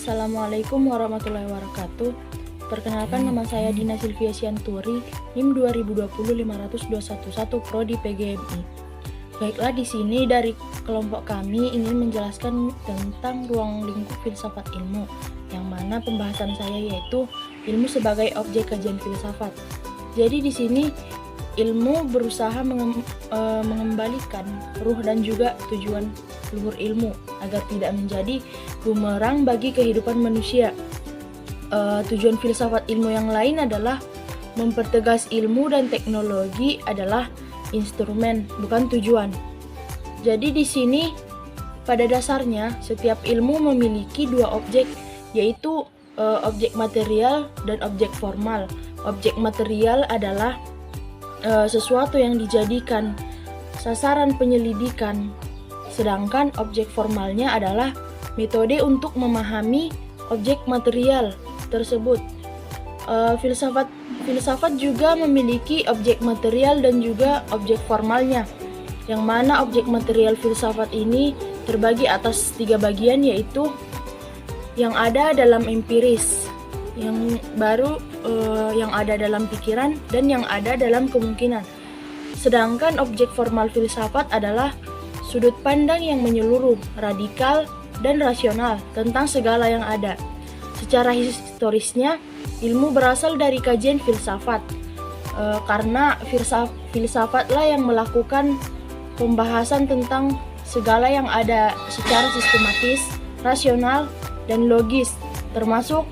Assalamualaikum warahmatullahi wabarakatuh. Perkenalkan, nama saya Dina Silvia Sianturi, NIM 2020-50211 Prodi PGMI. Baiklah, di sini dari kelompok kami ingin menjelaskan tentang ruang lingkup filsafat ilmu, yang mana pembahasan saya yaitu ilmu sebagai objek kajian filsafat. Jadi di sini ilmu berusaha mengembalikan ruh dan juga tujuan luhur ilmu agar tidak menjadi bumerang bagi kehidupan manusia. Tujuan filsafat ilmu yang lain adalah mempertegas ilmu dan teknologi adalah instrumen, bukan tujuan. Jadi di sini pada dasarnya setiap ilmu memiliki dua objek, yaitu objek material dan objek formal. Objek material adalah sesuatu yang dijadikan sasaran penyelidikan, sedangkan objek formalnya adalah metode untuk memahami objek material tersebut. Filsafat juga memiliki objek material dan juga objek formalnya, yang mana objek material filsafat ini terbagi atas 3 bagian, yaitu yang ada dalam empiris, yang baru yang ada dalam pikiran, dan yang ada dalam kemungkinan. Sedangkan objek formal filsafat adalah sudut pandang yang menyeluruh, radikal, dan rasional tentang segala yang ada. Secara historisnya, ilmu berasal dari kajian filsafat, karena filsafatlah yang melakukan pembahasan tentang segala yang ada secara sistematis, rasional, dan logis, termasuk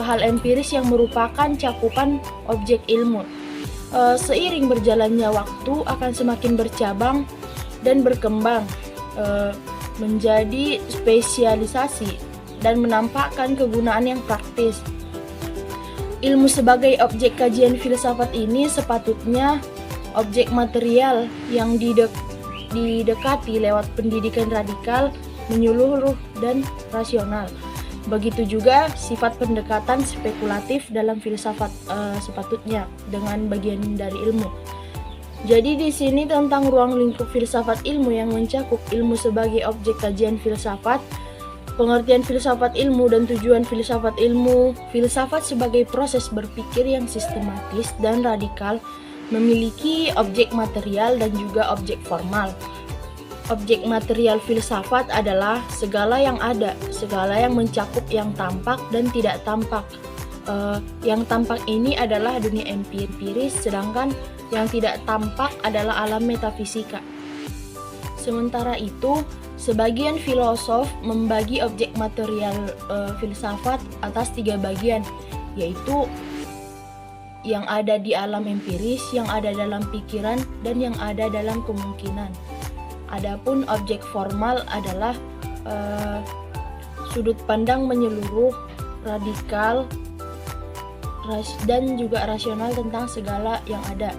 hal empiris yang merupakan cakupan objek ilmu. Seiring berjalannya waktu akan semakin bercabang dan berkembang menjadi spesialisasi dan menampakkan kegunaan yang praktis. Ilmu sebagai objek kajian filsafat ini sepatutnya objek material yang didekati lewat pendidikan radikal, menyeluruh, dan rasional. Begitu juga sifat pendekatan spekulatif dalam filsafat sepatutnya dengan bagian dari ilmu. Jadi di sini tentang ruang lingkup filsafat ilmu yang mencakup ilmu sebagai objek kajian filsafat, pengertian filsafat ilmu dan tujuan filsafat ilmu. Filsafat sebagai proses berpikir yang sistematis dan radikal, memiliki objek material dan juga objek formal. Objek material filsafat adalah segala yang ada, segala yang mencakup yang tampak dan tidak tampak. Yang tampak ini adalah dunia empiris, sedangkan yang tidak tampak adalah alam metafisika. Sementara itu, sebagian filosof membagi objek material filsafat atas 3 bagian, yaitu yang ada di alam empiris, yang ada dalam pikiran, dan yang ada dalam kemungkinan. Adapun objek formal adalah sudut pandang menyeluruh, radikal, dan juga rasional tentang segala yang ada.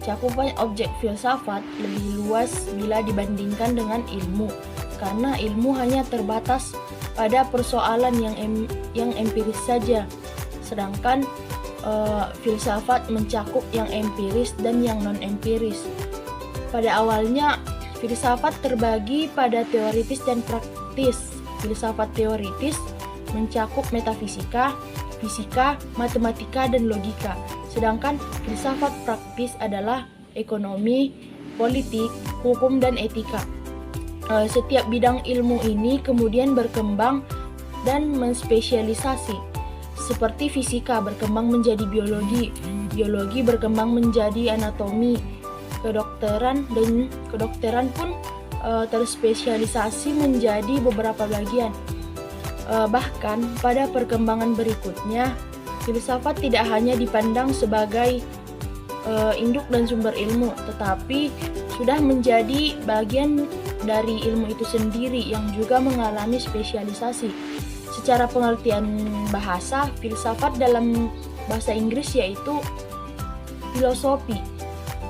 Cakupan objek filsafat lebih luas bila dibandingkan dengan ilmu, karena ilmu hanya terbatas pada persoalan yang empiris saja, sedangkan filsafat mencakup yang empiris dan yang non-empiris. Pada awalnya, filsafat terbagi pada teoritis dan praktis. Filsafat teoritis mencakup metafisika, fisika, matematika, dan logika. Sedangkan filsafat praktis adalah ekonomi, politik, hukum, dan etika. Setiap bidang ilmu ini kemudian berkembang dan menspesialisasi. Seperti fisika berkembang menjadi biologi, biologi berkembang menjadi anatomi, kedokteran pun terspesialisasi menjadi beberapa bagian. Bahkan pada perkembangan berikutnya, filsafat tidak hanya dipandang sebagai induk dan sumber ilmu, tetapi sudah menjadi bagian dari ilmu itu sendiri yang juga mengalami spesialisasi. Secara pengertian bahasa, filsafat dalam bahasa Inggris yaitu filosofi.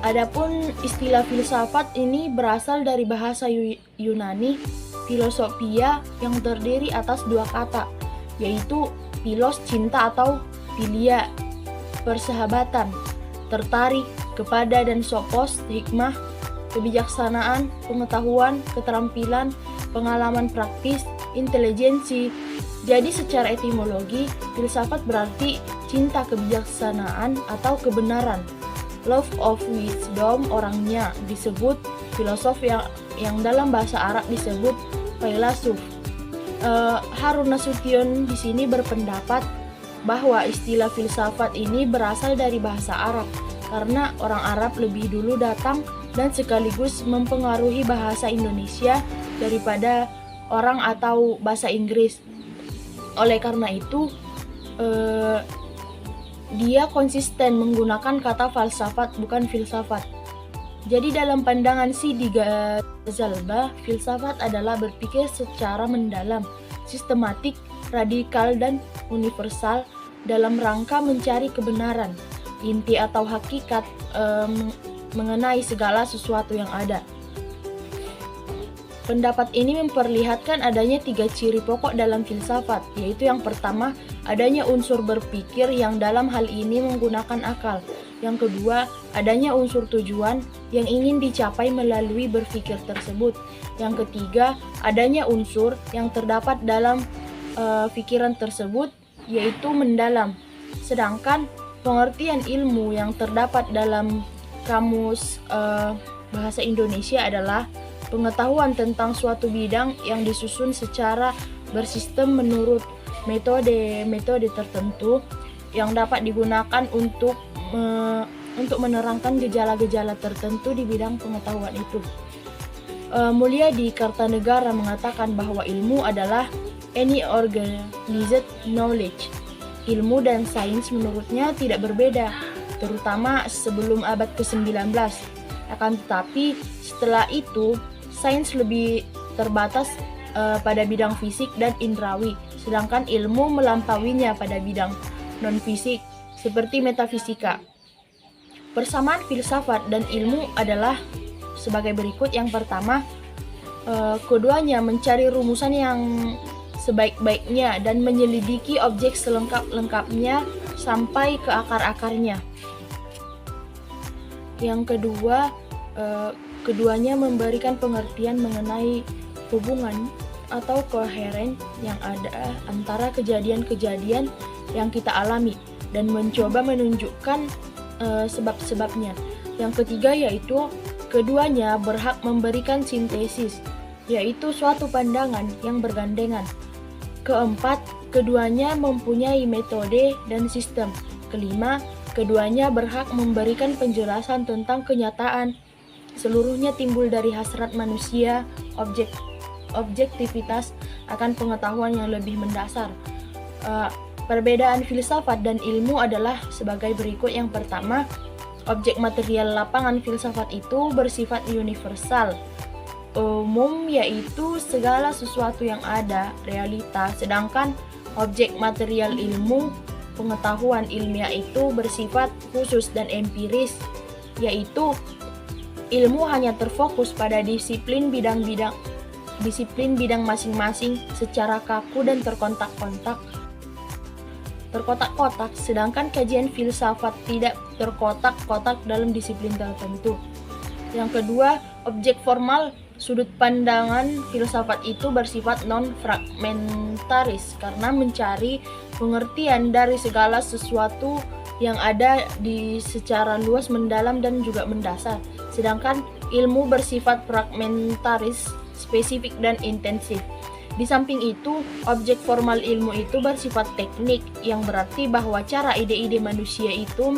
Adapun istilah filsafat ini berasal dari bahasa Yunani filosofia yang terdiri atas 2 kata, yaitu philos cinta atau philia persahabatan, tertarik kepada, dan sophos hikmah kebijaksanaan, pengetahuan, keterampilan, pengalaman praktis, intelijensi, Jadi secara etimologi, filsafat berarti cinta kebijaksanaan atau kebenaran. Love of wisdom orangnya disebut filosof yang dalam bahasa Arab disebut filsuf. Harun Nasution di sini berpendapat bahwa istilah filsafat ini berasal dari bahasa Arab karena orang Arab lebih dulu datang dan sekaligus mempengaruhi bahasa Indonesia daripada orang atau bahasa Inggris. Oleh karena itu, dia konsisten menggunakan kata falsafat bukan filsafat. Jadi dalam pandangan Sidi Ghazalbah, filsafat adalah berpikir secara mendalam, sistematik, radikal, dan universal dalam rangka mencari kebenaran, inti atau hakikat mengenai segala sesuatu yang ada. Pendapat ini memperlihatkan adanya 3 ciri pokok dalam filsafat, yaitu yang pertama, adanya unsur berpikir yang dalam hal ini menggunakan akal. Yang kedua, adanya unsur tujuan yang ingin dicapai melalui berpikir tersebut. Yang ketiga, adanya unsur yang terdapat dalam pikiran tersebut, yaitu mendalam. Sedangkan pengertian ilmu yang terdapat dalam kamus bahasa Indonesia adalah pengetahuan tentang suatu bidang yang disusun secara bersistem menurut metode tertentu yang dapat digunakan untuk menerangkan gejala-gejala tertentu di bidang pengetahuan itu. Mulyadi Kartanegara mengatakan bahwa ilmu adalah any organized knowledge. Ilmu dan sains menurutnya tidak berbeda, terutama sebelum abad ke-19. Akan tetapi setelah itu sains lebih terbatas pada bidang fisik dan indrawi, sedangkan ilmu melampauinya pada bidang non-fisik seperti metafisika. Persamaan filsafat dan ilmu adalah sebagai berikut. Yang pertama, keduanya mencari rumusan yang sebaik-baiknya dan menyelidiki objek selengkap-lengkapnya sampai ke akar-akarnya. Yang kedua, keduanya memberikan pengertian mengenai hubungan atau koheren yang ada antara kejadian-kejadian yang kita alami dan mencoba menunjukkan sebab-sebabnya. Yang ketiga yaitu keduanya berhak memberikan sintesis, yaitu suatu pandangan yang bergandengan. Keempat, keduanya mempunyai metode dan sistem. Kelima, keduanya berhak memberikan penjelasan tentang kenyataan. Seluruhnya timbul dari hasrat manusia, objektivitas akan pengetahuan yang lebih mendasar. Perbedaan filsafat dan ilmu adalah sebagai berikut. Yang pertama, objek material lapangan filsafat itu bersifat universal, umum, yaitu segala sesuatu yang ada, realita. Sedangkan objek material ilmu, pengetahuan ilmiah itu bersifat khusus dan empiris, yaitu ilmu hanya terfokus pada disiplin bidang masing-masing secara kaku dan terkotak-kotak, sedangkan kajian filsafat tidak terkotak-kotak dalam disiplin tertentu. Yang kedua, objek formal sudut pandangan filsafat itu bersifat non-fragmentaris karena mencari pengertian dari segala sesuatu yang ada di secara luas, mendalam, dan juga mendasar. Sedangkan ilmu bersifat fragmentaris, spesifik, dan intensif. Di samping itu, objek formal ilmu itu bersifat teknik, yang berarti bahwa cara ide-ide manusia itu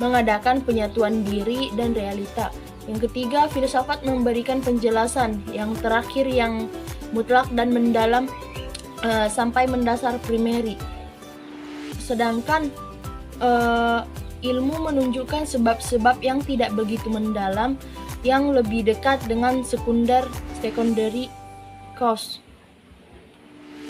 mengadakan penyatuan diri dan realita. Yang ketiga, filsafat memberikan penjelasan yang terakhir yang mutlak dan mendalam sampai mendasar primeri. Sedangkan ilmu menunjukkan sebab-sebab yang tidak begitu mendalam, yang lebih dekat dengan secondary cause.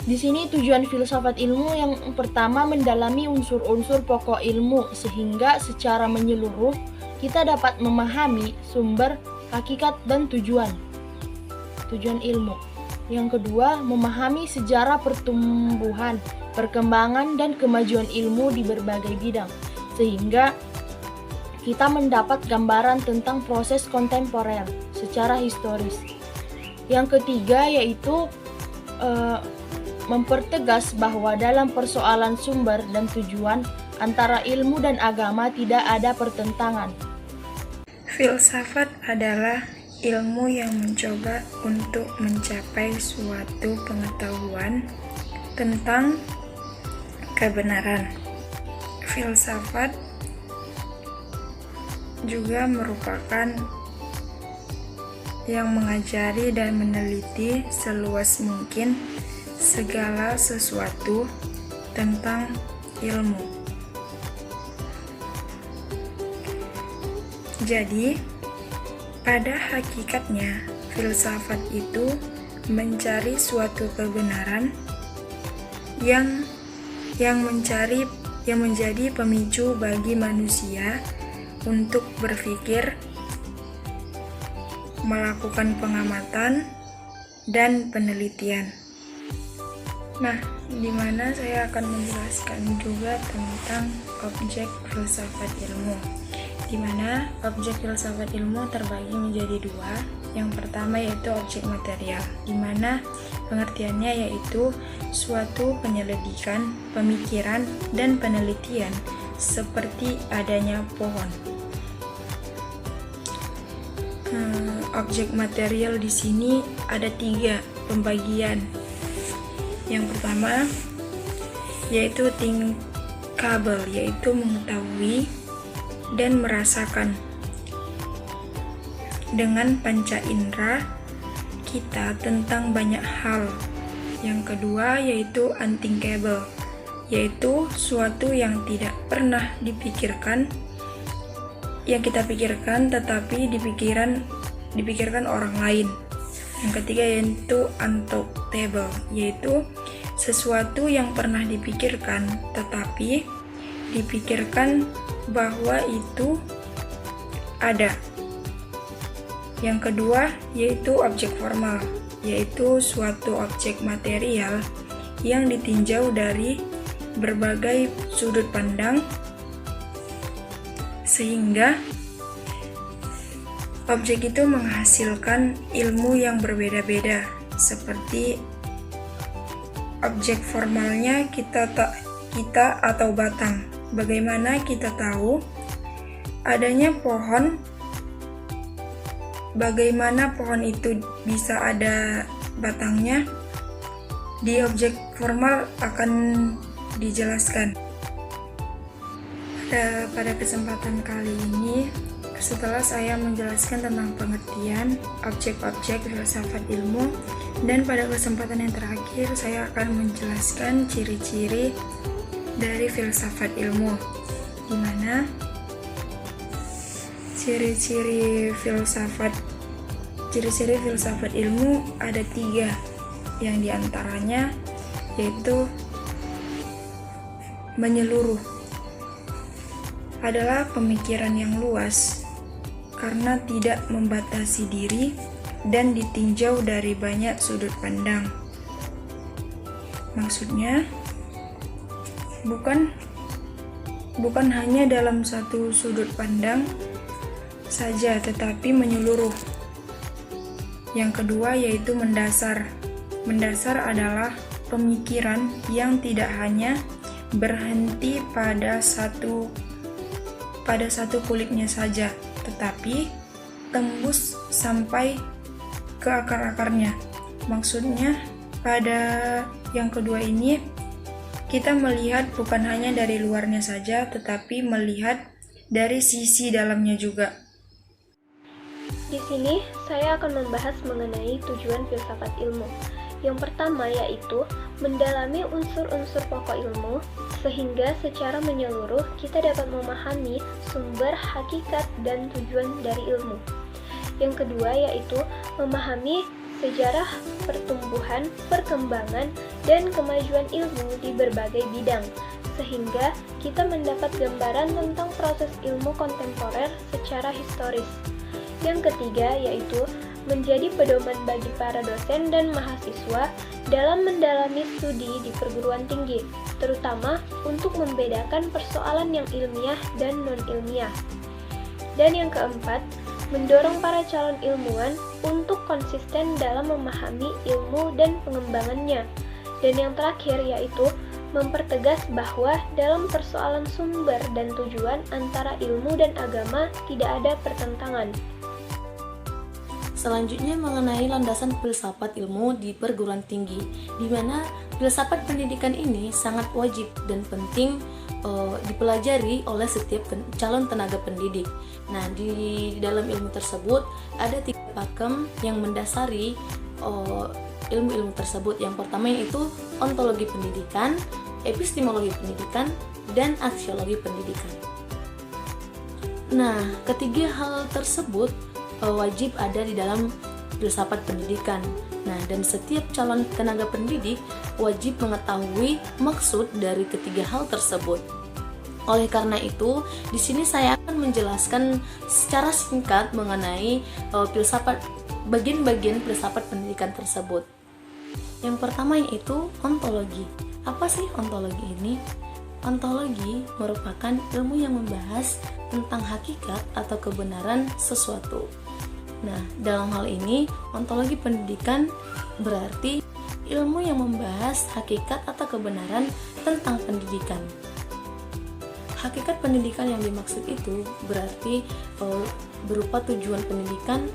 Di sini tujuan filsafat ilmu yang pertama mendalami unsur-unsur pokok ilmu sehingga secara menyeluruh kita dapat memahami sumber, hakikat, dan tujuan ilmu. Yang kedua, memahami sejarah pertumbuhan, perkembangan, dan kemajuan ilmu di berbagai bidang sehingga kita mendapat gambaran tentang proses kontemporer secara historis. Yang ketiga yaitu mempertegas bahwa dalam persoalan sumber dan tujuan antara ilmu dan agama tidak ada pertentangan. Filsafat adalah ilmu yang mencoba untuk mencapai suatu pengetahuan tentang kebenaran. Filsafat juga merupakan yang mengajari dan meneliti seluas mungkin segala sesuatu tentang ilmu. Jadi, pada hakikatnya, filsafat itu mencari suatu kebenaran yang menjadi pemicu bagi manusia untuk berpikir, melakukan pengamatan, dan penelitian. Nah, di mana saya akan menjelaskan juga tentang objek filsafat ilmu. Di mana objek filsafat ilmu terbagi menjadi dua. Yang pertama yaitu objek material, di mana pengertiannya yaitu suatu penyelidikan, pemikiran, dan penelitian seperti adanya pohon. Objek material di sini ada 3 pembagian. Yang pertama yaitu thinkable, yaitu mengetahui dan merasakan dengan panca indera kita tentang banyak hal. Yang kedua yaitu unthinkable, yaitu suatu yang tidak pernah dipikirkan, yang kita pikirkan tetapi dipikirkan orang lain. Yang ketiga yaitu unthinkable, yaitu sesuatu yang pernah dipikirkan tetapi dipikirkan bahwa itu ada. Yang kedua yaitu objek formal, yaitu suatu objek material yang ditinjau dari berbagai sudut pandang sehingga objek itu menghasilkan ilmu yang berbeda-beda. Seperti objek formalnya kita atau batang. Bagaimana kita tahu adanya pohon? Bagaimana pohon itu bisa ada batangnya? Di objek formal akan dijelaskan. Pada kesempatan kali ini, setelah saya menjelaskan tentang pengertian objek-objek filsafat ilmu, dan pada kesempatan yang terakhir saya akan menjelaskan ciri-ciri dari filsafat ilmu, di mana ciri-ciri filsafat ilmu ada 3, yang diantaranya yaitu menyeluruh, adalah pemikiran yang luas karena tidak membatasi diri dan ditinjau dari banyak sudut pandang. Maksudnya bukan hanya dalam satu sudut pandang saja, tetapi menyeluruh. Yang kedua yaitu mendasar. Mendasar adalah pemikiran yang tidak hanya berhenti pada satu kulitnya saja, tetapi tembus sampai ke akar-akarnya. Maksudnya pada yang kedua ini kita melihat bukan hanya dari luarnya saja, tetapi melihat dari sisi dalamnya juga. Di sini saya akan membahas mengenai tujuan filsafat ilmu. Yang pertama yaitu mendalami unsur-unsur pokok ilmu sehingga secara menyeluruh kita dapat memahami sumber, hakikat, dan tujuan dari ilmu. Yang kedua yaitu memahami sejarah pertumbuhan, perkembangan, dan kemajuan ilmu di berbagai bidang sehingga kita mendapat gambaran tentang proses ilmu kontemporer secara historis. Yang ketiga yaitu menjadi pedoman bagi para dosen dan mahasiswa dalam mendalami studi di perguruan tinggi, terutama untuk membedakan persoalan yang ilmiah dan non-ilmiah. Dan yang keempat, mendorong para calon ilmuwan untuk konsisten dalam memahami ilmu dan pengembangannya. Dan yang terakhir yaitu mempertegas bahwa dalam persoalan sumber dan tujuan antara ilmu dan agama tidak ada pertentangan. Selanjutnya mengenai landasan filsafat ilmu di perguruan tinggi, di mana filsafat pendidikan ini sangat wajib dan penting dipelajari oleh setiap calon tenaga pendidik. Nah, di dalam ilmu tersebut ada 3 pakem yang mendasari ilmu-ilmu tersebut. Yang pertama yaitu ontologi pendidikan, epistemologi pendidikan, dan aksiologi pendidikan. Nah, ketiga hal tersebut wajib ada di dalam filsafat pendidikan. Nah, dan setiap calon tenaga pendidik wajib mengetahui maksud dari ketiga hal tersebut. Oleh karena itu, di sini saya akan menjelaskan secara singkat mengenai bagian-bagian filsafat pendidikan tersebut. Yang pertama yaitu ontologi. Apa sih ontologi ini? Ontologi merupakan ilmu yang membahas tentang hakikat atau kebenaran sesuatu. Nah, dalam hal ini, ontologi pendidikan berarti ilmu yang membahas hakikat atau kebenaran tentang pendidikan. Hakikat pendidikan yang dimaksud itu berarti berupa tujuan pendidikan,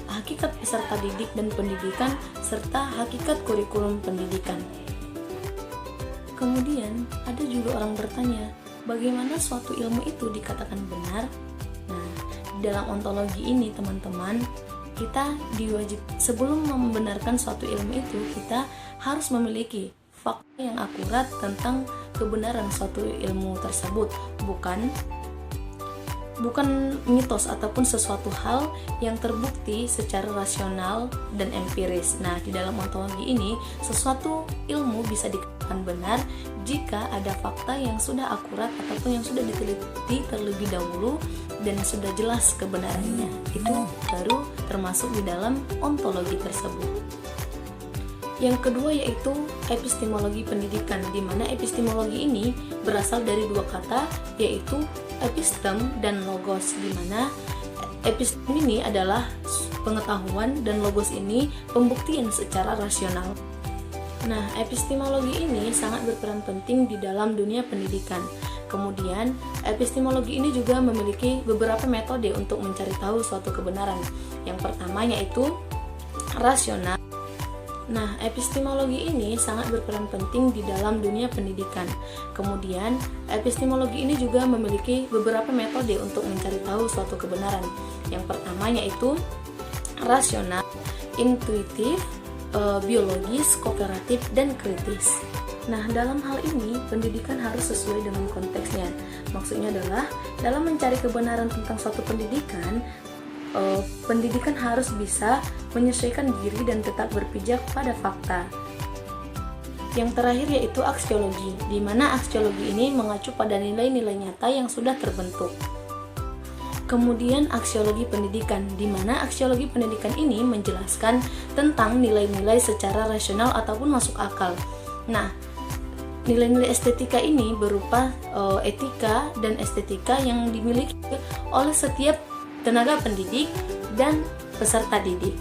hakikat peserta didik dan pendidikan, serta hakikat kurikulum pendidikan. Kemudian, ada juga orang bertanya, bagaimana suatu ilmu itu dikatakan benar? Nah, dalam ontologi ini teman-teman, kita sebelum membenarkan suatu ilmu itu, kita harus memiliki fakta yang akurat tentang kebenaran suatu ilmu tersebut, bukan mitos ataupun sesuatu hal yang terbukti secara rasional dan empiris. Nah, di dalam ontologi ini, sesuatu ilmu bisa dikatakan benar jika ada fakta yang sudah akurat ataupun yang sudah diteliti terlebih dahulu dan sudah jelas kebenarannya. Itu baru termasuk di dalam ontologi tersebut. Yang kedua yaitu epistemologi pendidikan, di mana epistemologi ini berasal dari 2 kata, yaitu epistem dan logos, di mana epistem ini adalah pengetahuan dan logos ini pembuktian secara rasional. Nah, epistemologi ini sangat berperan penting di dalam dunia pendidikan. Kemudian, epistemologi ini juga memiliki beberapa metode untuk mencari tahu suatu kebenaran. Yang pertama yaitu rasional. Nah, epistemologi ini sangat berperan penting di dalam dunia pendidikan. Kemudian, epistemologi ini juga memiliki beberapa metode untuk mencari tahu suatu kebenaran. Yang pertama yaitu rasional, intuitif, biologis, kooperatif, dan kritis. Nah, dalam hal ini, pendidikan harus sesuai dengan konteksnya. Maksudnya adalah, dalam mencari kebenaran tentang suatu pendidikan harus bisa menyesuaikan diri dan tetap berpijak pada fakta. Yang terakhir yaitu aksiologi, di mana aksiologi ini mengacu pada nilai-nilai nyata yang sudah terbentuk. Kemudian aksiologi pendidikan, di mana aksiologi pendidikan ini menjelaskan tentang nilai-nilai secara rasional ataupun masuk akal. Nah, nilai-nilai estetika ini berupa etika dan estetika yang dimiliki oleh setiap tenaga pendidik dan peserta didik.